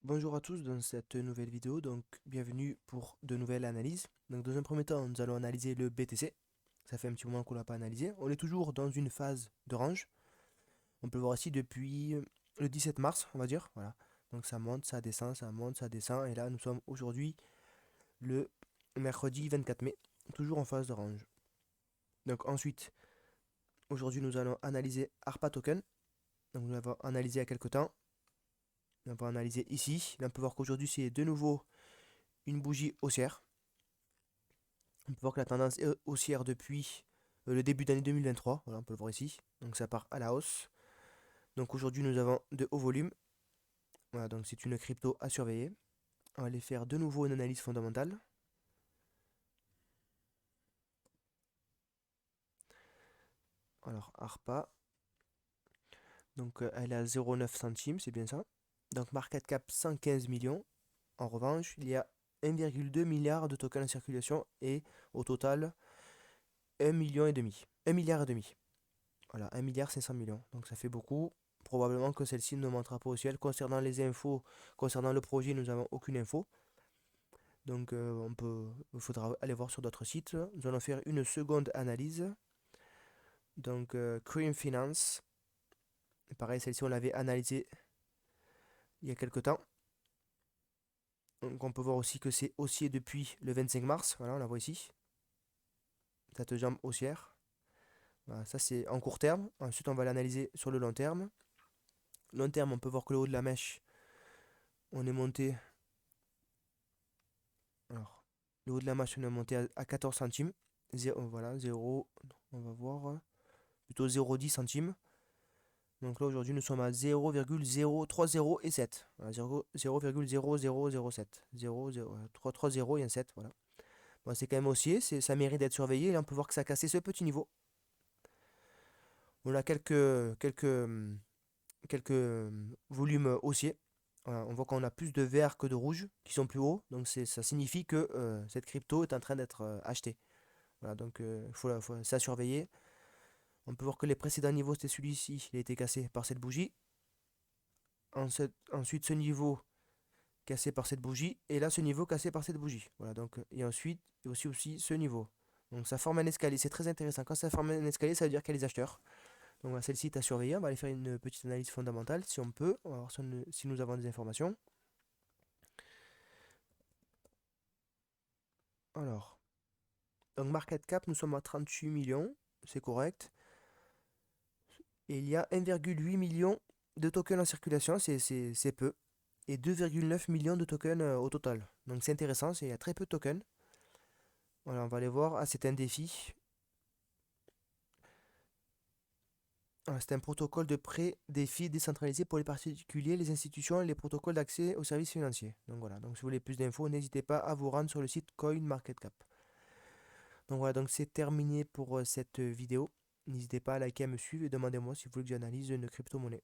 Bonjour à tous dans cette nouvelle vidéo, donc bienvenue pour de nouvelles analyses. Donc dans un premier temps, nous allons analyser le BTC. Ça fait un petit moment qu'on ne l'a pas analysé. On est toujours dans une phase de range. On peut le voir ici depuis le 17 mars, on va dire. Voilà. Donc ça monte, ça descend, ça monte, ça descend. Et là, nous sommes aujourd'hui le mercredi 24 mai, toujours en phase de range. Donc ensuite, aujourd'hui, nous allons analyser ARPA Token. Donc nous l'avons analysé il y a quelques temps. On va analyser ici. Là, on peut voir qu'aujourd'hui, c'est de nouveau une bougie haussière. On peut voir que la tendance est haussière depuis le début d'année 2023. Voilà, on peut le voir ici. Donc ça part à la hausse. Donc aujourd'hui, nous avons de hauts volumes. Voilà, donc c'est une crypto à surveiller. On va aller faire de nouveau une analyse fondamentale. Alors, ARPA. Donc elle est à 0,9 centimes, c'est bien ça. Donc market cap 115 millions. En revanche, il y a 1,2 milliard de tokens en circulation et au total 1 million et demi. 1 milliard et demi. Voilà, 1 milliard 500 millions. Donc ça fait beaucoup. Probablement que celle-ci ne montera pas au ciel. Concernant les infos, concernant le projet, nous n'avons aucune info. Donc il faudra aller voir sur d'autres sites. Nous allons faire une seconde analyse. Donc Cream Finance. Pareil, celle-ci on l'avait analysée il y a quelques temps. Donc on peut voir aussi que c'est haussier depuis le 25 mars. Voilà, on la voit ici. Cette jambe haussière. Voilà, ça c'est en court terme. Ensuite on va l'analyser sur le long terme. Long terme, on peut voir que le haut de la mèche, on est monté. Alors, le haut de la machine est monté à 14 centimes. Voilà, 0, on va voir, plutôt 0,10 centimes. Donc là, aujourd'hui, nous sommes à 0,030 et 7. Voilà, 0,0007. 0,330 et un 7, voilà. Bon, c'est quand même haussier, ça mérite d'être surveillé. Et là, on peut voir que ça a cassé ce petit niveau. On a quelques volumes haussiers. Voilà, on voit qu'on a plus de vert que de rouge qui sont plus hauts. Donc ça signifie que cette crypto est en train d'être achetée. Voilà, donc ça surveiller. On peut voir que les précédents niveaux, c'était celui-ci, il a été cassé par cette bougie. Ensuite, ce niveau cassé par cette bougie. Et là, ce niveau cassé par cette bougie. Voilà, donc, et ensuite, il y a aussi ce niveau. Donc ça forme un escalier, c'est très intéressant. Quand ça forme un escalier, ça veut dire qu'il y a les acheteurs. Donc voilà, celle-ci est à surveiller. On va aller faire une petite analyse fondamentale si on peut. On va voir si nous avons des informations. Alors, donc market cap, nous sommes à 38 millions. C'est correct. Et il y a 1,8 million de tokens en circulation, c'est peu. Et 2,9 millions de tokens au total. Donc c'est intéressant, il y a très peu de tokens. Voilà, on va aller voir. Ah, c'est un défi. Ah, c'est un protocole de prêt défi décentralisé pour les particuliers, les institutions et les protocoles d'accès aux services financiers. Donc voilà, donc si vous voulez plus d'infos, n'hésitez pas à vous rendre sur le site CoinMarketCap. Donc voilà, donc c'est terminé pour cette vidéo. N'hésitez pas à liker, à me suivre et demandez-moi si vous voulez que j'analyse une crypto-monnaie.